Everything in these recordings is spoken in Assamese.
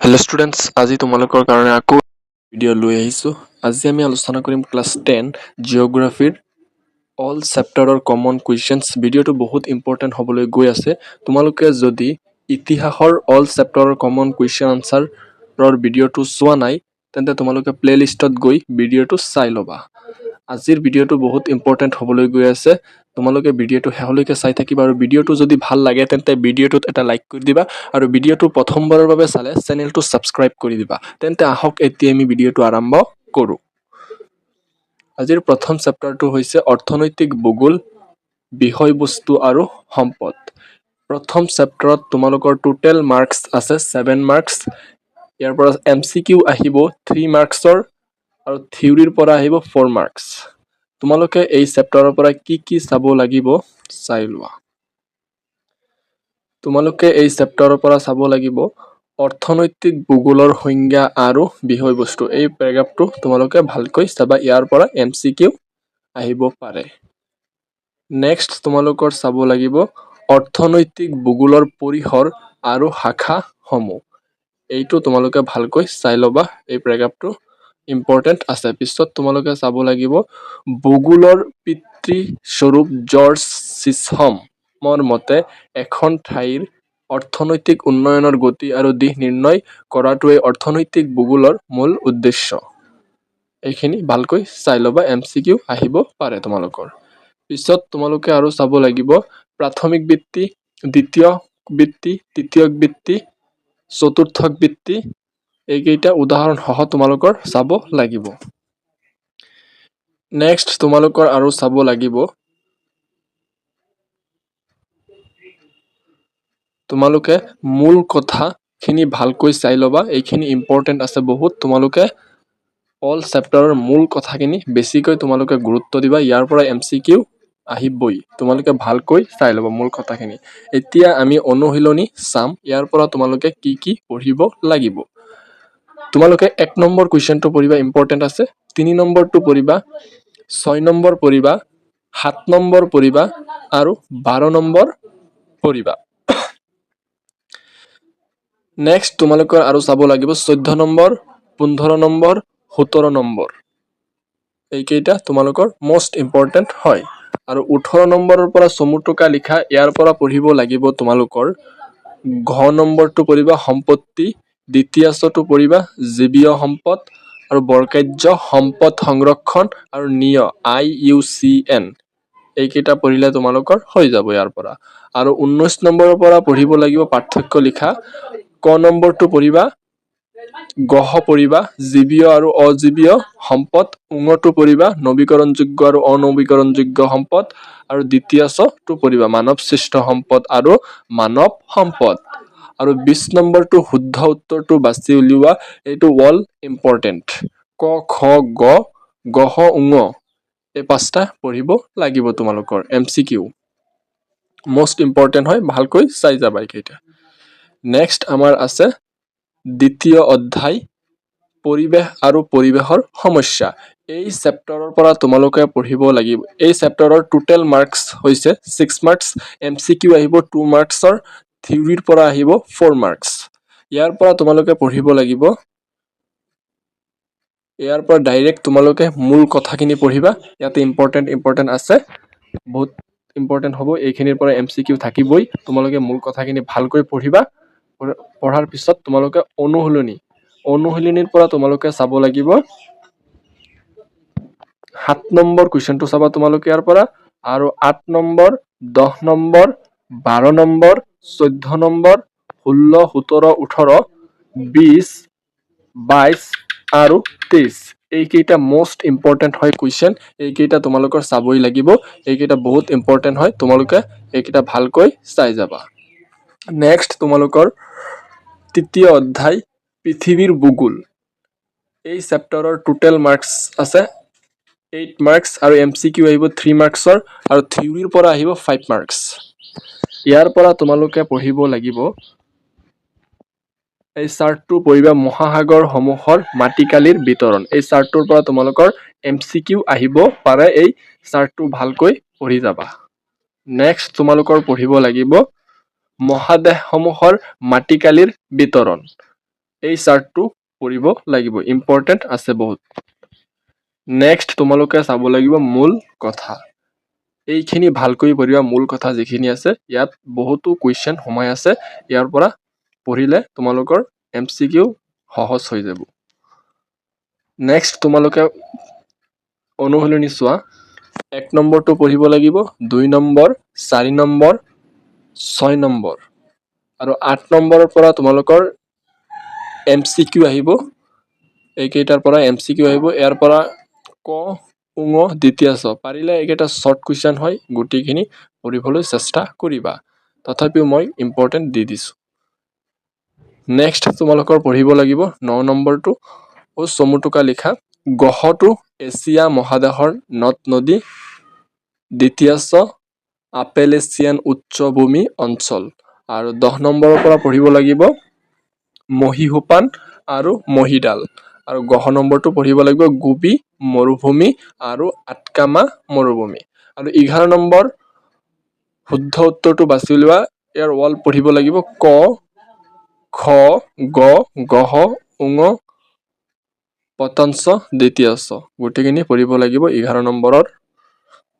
हेलो स्टूडेंट्स আজি তোমালোকৰ কাৰণে আকৌ ভিডিঅ' লৈ আহিছো। আজি আমি আলোচনা কৰিম ক্লাস 10 জিওগ্ৰাফিৰ অল চেপ্টাৰৰ কমন কুৱেশ্যনছ। ভিডিঅ'টো বহুত ইম্পৰ্টেন্ট হ'বলৈ গৈ আছে। তোমালোকে যদি ইতিহাসৰ অল চেপ্টাৰৰ কমন কুৱেশ্যন আনসাৰৰ ভিডিঅ'টো চোৱা নাই তেন্তে তোমালোকে প্লেলিষ্টত গৈ ভিডিঅ'টো চাই ল'বা। আজিৰ ভিডিঅ'টো বহুত ইম্পৰ্টেন্ট হ'বলৈ গৈ আছে। তোমালোকে ভিডিঅ'টো শেষলৈকে চাই থাকিবা আৰু ভিডিঅ'টো যদি ভাল লাগে তেন্তে ভিডিঅ'টোত এটা লাইক কৰি দিবা আৰু ভিডিঅ'টো প্ৰথমবাৰৰ বাবে চালে চেনেলটো সাবস্ক্ৰাইব কৰি দিবা। তেন্তে আহক এতিয়া আমি ভিডিঅ'টো আৰম্ভ কৰো। আজিৰ প্ৰথম চেপ্টাৰটো হৈছে অৰ্থনৈতিক ভূগোল, বিষয়বস্তু আৰু সম্পদ। প্ৰথম চেপ্টাৰত তোমালোকৰ টোটেল মাৰ্কস আছে 7 মাৰ্কস। ইয়াৰ পৰা MCQ আহিব 3 মাৰ্কসৰ আৰু থিওৰিৰ পৰা আহিব 4 মাৰ্কস। তোমালোকে এই চেপ্টাৰৰ পৰা কি চাব লাগিব চাই লোৱা। তোমালোকে এই চেপ্টাৰৰ পৰা চাব লাগিব অৰ্থনৈতিক ভূগোলৰ সংজ্ঞা আৰু বিষয়বস্তু। এই পেৰাগ্ৰাফটো তোমালোকে ভালকৈ চাবা, ইয়াৰ পৰা MCQ আহিব পাৰে। নেক্সট তোমালোকৰ চাব লাগিব অৰ্থনৈতিক ভূগোলৰ পৰিসৰ আৰু শাখাসমূহ। এইটো তোমালোকে ভালকৈ চাই ল'বা, এই পেৰাগ্ৰাফটো ইম্পৰ্টেন্ট আছে। পিছত তোমালোকে চাব লাগিব ভূগোলৰ পিতৃ স্বৰূপ জৰ্জ চিছহমৰ মতে এখন ঠাইৰ অৰ্থনৈতিক উন্নয়নৰ গতি আৰু দিশ নিৰ্ণয় কৰাটোৱে অৰ্থনৈতিক ভূগোলৰ মূল উদ্দেশ্য। এইখিনি ভালকৈ চাই ল'বা, MCQ আহিব পাৰে তোমালোকৰ। পিছত তোমালোকে আৰু চাব লাগিব প্ৰাথমিক বৃত্তি, দ্বিতীয় বৃত্তি, তৃতীয় বৃত্তি, চতুৰ্থক বৃত্তি। এইকেইটা উদাহৰণ সহ তোমালোকৰ চাব লাগিব। নেক্সট তোমালোকৰ আৰু চাব লাগিব তোমালোকে মূল কথাখিনি ভালকৈ চাই ল'বা। এইখিনি ইম্পৰ্টেন্ট আছে বহুত। তোমালোকে অল চেপ্টাৰৰ মূল কথাখিনি বেছিকৈ তোমালোকে গুৰুত্ব দিবা। ইয়াৰ পৰা MCQ আহিবই, তোমালোকে ভালকৈ চাই ল'বা মূল কথাখিনি। এতিয়া আমি অনুশীলনী চাম। ইয়াৰ পৰা তোমালোকে কি পঢ়িব লাগিব। তোমালোকে 1 নম্বৰ কুৱেশ্যনটো পঢ়িবা, ইম্পৰ্টেন্ট আছে। 3 নম্বৰটো পঢ়িবা, 6 নম্বৰ পঢ়িবা, 7 নম্বৰ পঢ়িবা আৰু 12 নম্বৰ পঢ়িবা। নেক্সট তোমালোকৰ আৰু চাব লাগিব 14 নম্বৰ, 15 নম্বৰ, 17 নম্বৰ। এইকেইটা তোমালোকৰ মোষ্ট ইম্পৰ্টেন্ট হয়। আৰু 18 নম্বৰৰ পৰা চমু টোকা লিখা, ইয়াৰ পৰা পঢ়িব লাগিব তোমালোকৰ ঘ নম্বৰটো পঢ়িবা সম্পত্তি, দ্বিতীয়টো পঢ়িবা জীৱীয় সম্পদ আৰু বৰ্কাৰ্য সম্পদ সংৰক্ষণ আৰু IUCN। এইকেইটা পঢ়িলে তোমালোকৰ হৈ যাব ইয়াৰ পৰা। আৰু 19 নম্বৰৰ পৰা পঢ়িব লাগিব পাৰ্থক্য লিখা। ক নম্বৰটো পঢ়িবা গহ পঢ়িবা জীৱীয় আৰু অজীৱীয় সম্পদ, ঙটো পঢ়িবা নৱীকৰণযোগ্য আৰু অনৱীকৰণযোগ্য সম্পদ আৰু দ্বিতীয়টো পঢ়িবা মানৱ সৃষ্ট সম্পদ আৰু মানৱ সম্পদ। আৰু 20 নম্বৰটো শুদ্ধ উত্তৰটো বাছি উলিওৱা। এইটো অল ইম্পৰ্টেন্ট। ক, খ, গ, গহ, ঙ এই 5টা পঢ়িব লাগিব তোমালোকৰ। MCQ মোষ্ট ইম্পৰ্টেন্ট হয়, ভালকৈ চাই যাবা এইকেইটা। নেক্সট আমাৰ আছে দ্বিতীয় অধ্যায় পৰিৱেশ আৰু পৰিৱেশৰ সমস্যা। এই চেপ্টাৰৰ পৰা তোমালোকে পঢ়িব লাগিব। এই চেপ্টাৰৰ টোটেল মাৰ্কস হৈছে 6 মাৰ্কস। MCQ আহিব 2 মাৰ্কসৰ, থিওৰিৰ পৰা আহিব 4 মাৰ্কস। ইয়াৰ পৰা তোমালোকে পঢ়িব লাগিব, ইয়াৰ পৰা ডাইৰেক্ট তোমালোকে মূল কথাখিনি পঢ়িবা। ইয়াতে ইম্পৰ্টেন্ট আছে, বহুত ইম্পৰ্টেন্ট হ'ব। এইখিনিৰ পৰা MCQ থাকিবই। তোমালোকে মূল কথাখিনি ভালকৈ পঢ়িবা। পঢ়াৰ পিছত তোমালোকে অনুশীলনীৰ পৰা তোমালোকে চাব লাগিব 7 নম্বৰ কুৱেশ্যনটো চাবা তোমালোকে ইয়াৰ পৰা, আৰু 8 নম্বৰ, 10 নম্বৰ, 12 নম্বৰ, 14 নম্বৰ, 16, 17, 18, 20, 22 আৰু 23। এইকেইটা মোষ্ট ইম্পৰ্টেন্ট হয় কুৱেশ্যন। এইকেইটা তোমালোকৰ চাবই লাগিব। এইকেইটা বহুত ইম্পৰ্টেন্ট হয়, তোমালোকে এইকেইটা ভালকৈ চাই যাবা। নেক্সট তোমালোকৰ তৃতীয় অধ্যায় পৃথিৱীৰ ভূগোল। এই চেপ্টাৰৰ টোটেল মাৰ্কস আছে 8 মাৰ্কস আৰু MCQ আহিব 3 মাৰ্কসৰ আৰু থিওৰিৰ পৰা আহিব 5 মাৰ্কস। ইয়াৰ পৰা তোমালোকে পঢ়িব লাগিব এই চাৰ্টটো পঢ়িবা মহাসাগৰ সমূহৰ মাটিকালিৰ বিতৰণ। এই চাৰ্টটোৰ পৰা তোমালোকৰ MCQ আহিব পাৰে। এই চাৰ্টটো ভালকৈ পঢ়ি যাবা। নেক্সট তোমালোকৰ পঢ়িব লাগিব মহাদেশসমূহৰ মাটিকালিৰ বিতৰণ। এই চাৰ্টটো পঢ়িব লাগিব, ইম্পৰ্টেণ্ট আছে বহুত। নেক্সট তোমালোকে চাব লাগিব মূল কথা। এইখিনি ভালকৈ পঢ়িবা, মূল কথা যিখিনি আছে ইয়াত বহুতো কুৱেশ্যন সোমাই আছে, ইয়াৰ পৰা পঢ়িলে তোমালোকৰ MCQ সহজ হৈ যাব। নেক্সট তোমালোকে অনুশীলনী চোৱা। 1 নম্বৰটো পঢ়িব লাগিব, 2 নম্বৰ, 4 নম্বৰ, 6 নম্বৰ আৰু 8 নম্বৰৰ পৰা তোমালোকৰ MCQ আহিব। এইকেইটাৰ পৰা MCQ আহিব। ইয়াৰ পৰা ক, উঙ, দ্বিতীয় ছ, পাৰিলে এইকেইটা শ্বৰ্ট কুৱেশ্যন হয়, গোটেইখিনি পঢ়িবলৈ চেষ্টা কৰিবা। তথাপিও মই ইম্পৰ্টেণ্ট দি দিছোঁ। নেক্সট তোমালোকৰ পঢ়িব লাগিব 9 নম্বৰটো, চমুটোকা লিখা। গহটো এছিয়া মহাদেশৰ নদ নদী, দ্বিতীয় ছ, আপেলেচিয়ান উচ্চভূমি অঞ্চল। আৰু 10 নম্বৰৰ পৰা পঢ়িব লাগিব মহীসোপান আৰু মহীডাল। আৰু গহ নম্বৰটো পঢ়িব লাগিব গোবি মৰুভূমি আৰু আটকামা মৰুভূমি। আৰু 11 নম্বৰ শুদ্ধ উত্তৰটো বাছি লোৱা। ইয়াৰ ৱল পঢ়িব লাগিব ক, খ, গ, গহ, উঙ, পতঞ্চ, দ্বিতীয় ছ। গোটেইখিনি পঢ়িব লাগিব। 11 নম্বৰৰ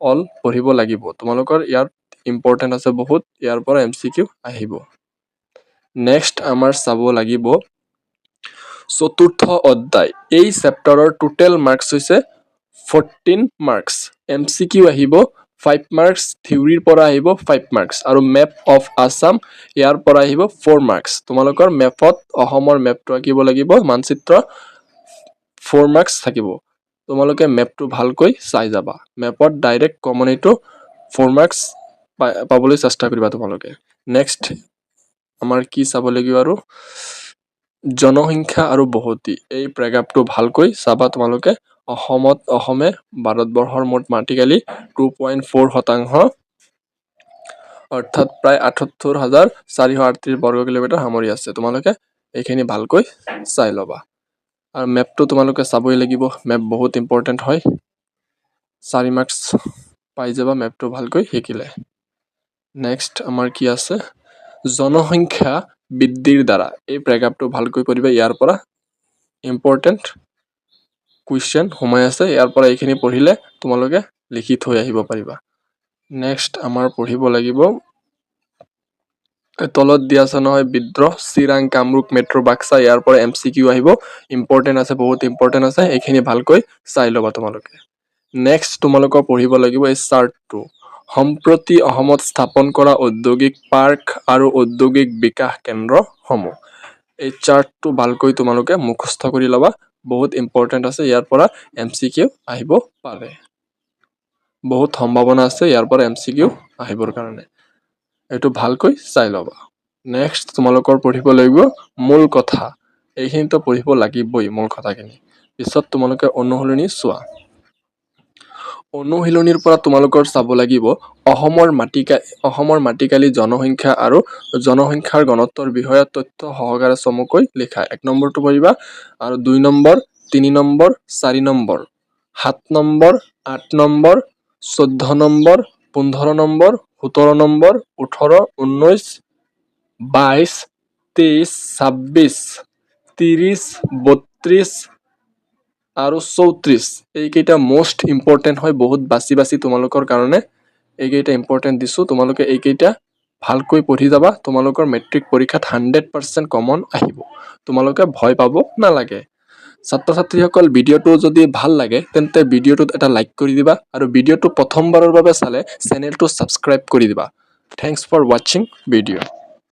অল পঢ়িব লাগিব। তোমালোকৰ ইয়াত ইম্পৰ্টেণ্ট আছে বহুত, ইয়াৰ পৰা MCQ আহিব। নেক্সট আমাৰ চাব লাগিব চতুৰ্থ অধ্যায়। এই চেপ্টাৰৰ টোটেল মাৰ্কছ হৈছে 14 মাৰ্কছ। MCQ আহিব 5 মাৰ্কছ, থিয়ৰীৰ পৰা আহিব 5 মাৰ্কছ আৰু মেপ অফ আছাম ইয়াৰ পৰা আহিব 4 মাৰ্কছ। তোমালোকৰ মেপত অসমৰ মেপটো আঁকিব লাগিব, মানচিত্ৰ 4 মাৰ্কছ থাকিব। তোমালোকে মেপটো ভালকৈ চাই যাবা। মেপত ডাইৰেক্ট কমন এইটো 4 মাৰ্কছ পাবলৈ চেষ্টা কৰিবা তোমালোকে। নেক্সট আমাৰ কি চাব লাগিব আৰু জনসংখ্যা আৰু বসতি। এই প্ৰেগ্ৰাফটো ভালকৈ চাবা তোমালোকে। অসমে ভাৰতবৰ্ষৰ মুঠ মাটিকালি 2.4%, অৰ্থাৎ প্ৰায় 78,438 বৰ্গ কিলোমিটাৰ সামৰি আছে। তোমালোকে এইখিনি ভালকৈ চাই ল'বা। আৰু মেপটো তোমালোকে চাবই লাগিব, মেপ বহুত ইম্পৰ্টেণ্ট হয়। 4 মাৰ্কছ পাই যাবা মেপটো ভালকৈ শিকিলে। নেক্সট আমাৰ কি আছে জনসংখ্যা বৃদ্ধিৰ দ্বাৰা। এই প্ৰেগ্ৰাফটো ভালকৈ পঢ়িবা, ইয়াৰ পৰা ইম্পৰ্টেণ্ট কুৱেশ্যন সোমাই আছে। ইয়াৰ পৰা এইখিনি পঢ়িলে তোমালোকে লিখি থৈ আহিব পাৰিবা। নেক্সট আমাৰ পঢ়িব লাগিব তলত দিয়া আছে নহয় বিদ্ৰোহ, চিৰাং, কামৰূপ, মেট্ৰ', বাক্সা। ইয়াৰ পৰা MCQ আহিব, ইম্পৰ্টেণ্ট আছে, বহুত ইম্পৰ্টেণ্ট আছে। এইখিনি ভালকৈ চাই ল'বা তোমালোকে। নেক্সট তোমালোকৰ পঢ়িব লাগিব এই চাৰ্টটো। সম্প্ৰতি অসমত স্থাপন কৰা ঔদ্যোগিক পাৰ্ক আৰু ঔদ্যোগিক বিকাশ কেন্দ্ৰসমূহ। এই চাৰ্টটো ভালকৈ তোমালোকে মুখস্থ কৰি ল'বা, বহুত ইম্পৰ্টেণ্ট আছে। ইয়াৰ পৰা MCQ আহিব পাৰে, বহুত সম্ভাৱনা আছে ইয়াৰ পৰা MCQ আহিবৰ কাৰণে। এইটো ভালকৈ চাই ল'বা। নেক্সট তোমালোকৰ পঢ়িব লাগিব মূল কথা। এইখিনিতো পঢ়িব লাগিবই মূল কথাখিনি। পিছত তোমালোকে অনুশীলনী চোৱা। অনুশীলনীৰ পৰা তোমালোকৰ চাব লাগিব অসমৰ মাটিকালি জনসংখ্যা আৰু জনসংখ্যাৰ ঘনত্বৰ বিষয়ে তথ্য সহকাৰে চমুকৈ লিখা। 1 নম্বৰটো পঢ়িবা আৰু 2 number, 3 number, 4 number, 7 number, 8 number, 14 number, 15 number, 17 number, 18, 19, 22, 23, 26, 30, 32 আৰু 34। এইকেইটা মষ্ট ইম্পৰ্টেণ্ট হয়, বহুত বাছি বাছি তোমালোকৰ কাৰণে এইকেইটা ইম্পৰ্টেণ্ট দিছোঁ। তোমালোকে এইকেইটা ভালকৈ পঢ়ি যাবা। তোমালোকৰ মেট্ৰিক পৰীক্ষাত 100% কমন আহিব, তোমালোকে ভয় পাব নালাগে। ছাত্ৰ ছাত্ৰীসকল ভিডিঅ'টো যদি ভাল লাগে তেন্তে ভিডিঅ'টোত এটা লাইক কৰি দিবা আৰু ভিডিঅ'টো প্ৰথমবাৰৰ বাবে চালে চেনেলটো ছাবস্ক্ৰাইব কৰি দিবা। থেংকছ ফৰ ৱাচিং ভিডিঅ'।